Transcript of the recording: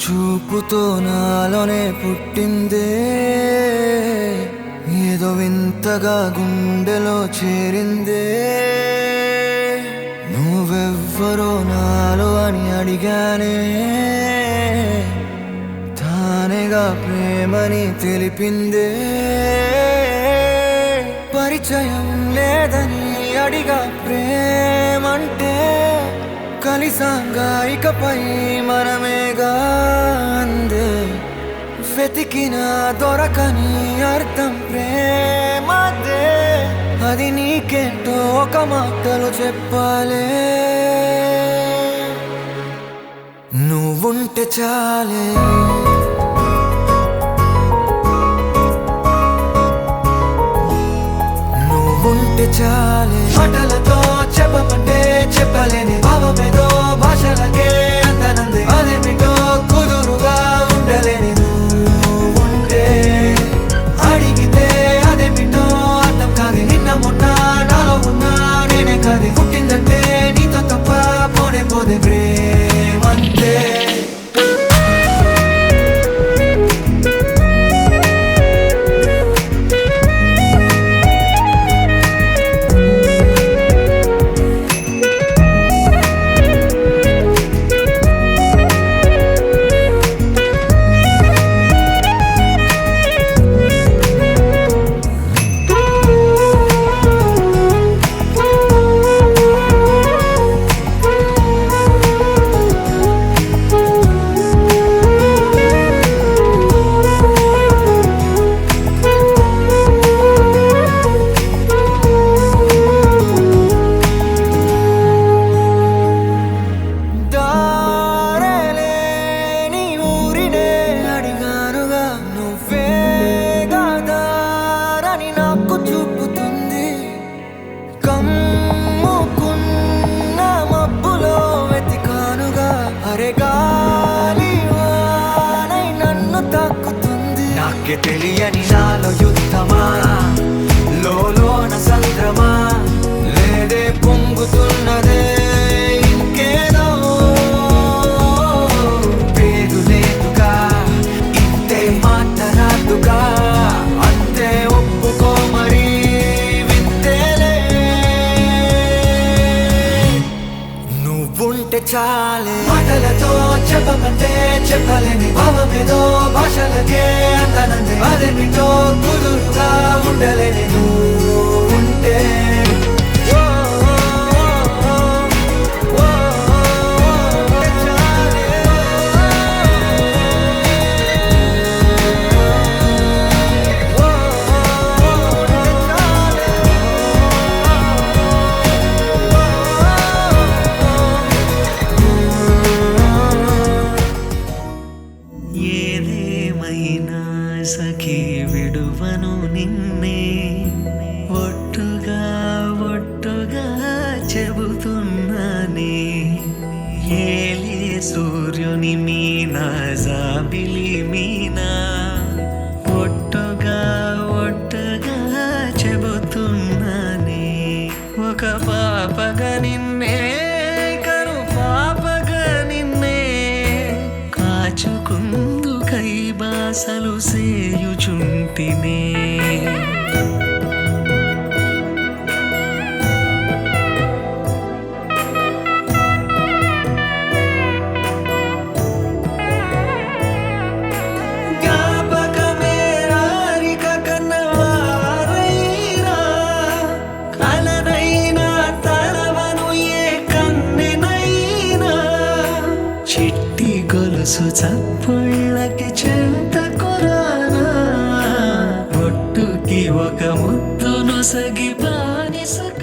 చూపుతో నాలోనే పుట్టిందే, ఏదో వింతగా గుండెలో చేరిందే. నువ్వెవ్వరో నాలో అని అడిగానే, తానేగా ప్రేమని తెలిపిందే. పరిచయం లేదని అడిగా ప్రేమంటే, కలిసాంగా ఇకపై మనమేగా అందే. వెతికినా దొరకని అర్థం ప్రేమదే, అది నీకేంటో ఒక మాటలో చెప్పాలే. నువ్వుంటే చాలే, నువ్వుంటే చాలే. మాటలతో చెప్పమంటే చెప్పలేని భావమేదో భాషలకే అందనంది. అదేమిటో కుదురుగా ఉండలేని నువ్వుంటే, అడిగితే అదేమిటో అర్థం కాదు. నిన్న మొన్న నాలో ఉన్నా నేనే కాదు. పుట్టిందంటే నీతో తప్ప పోనే పోదే ప్రేమంతే. నాకే తెలియని నాలో యుద్ధమా, లోన సంద్రమా, లేదే పొంగుతున్నదే ఇంకేదో. పేరు లేదుగా, ఇంతే మాట రాదుగా, అంతే ఒప్పుకో మరి వింతేలే. నువ్వుంటే చాలే, మాటలతో చెప్పమంటే చెప్పలేని భావమేదో భాషలకే అందనంది. అదేమిటో కుదురుగా ఉండలేని నువ్వుంటే. సఖీ విడువను నిన్నే, ఒట్టుగా ఒట్టుగా చెబుతున్నానే. ఏలే సూర్యుని మీనా జాబిలి మీనా, ఒట్టుగా ఒట్టుగా చెబుతున్నానే. ఒక పాపగా నిన్నే, కను పాపగా నిన్నే కాచుకుందు కై బాసలు సేయుచుంటినే. చిట్టి గొలుసు చప్పుళ్ళకి చెంత కొరానా, ఒట్టుకి ఒక ముద్దును సగి బానిసక